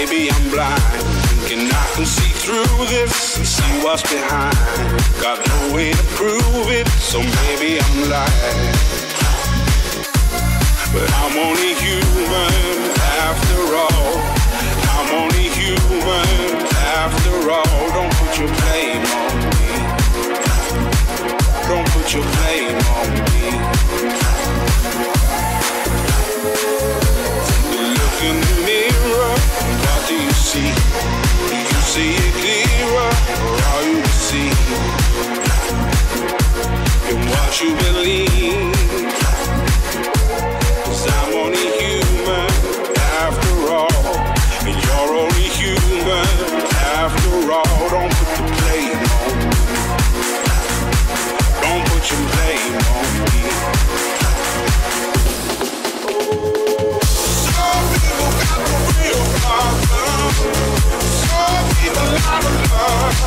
Maybe I'm blind, thinking I can see through this and see what's behind. Got no way to prove it, so maybe I'm lying. But I'm only human after all. I'm only human after all. Don't put your blame on me. Don't put your blame on me. Take a look in the mirror. What do you see? Do you see it clearer, or all you see in what you believe? 'Cause I'm only human after all, and you're only human after all. Don't put the blame on me. Don't put your blame on me. Some people got the real problem. Some people out of love.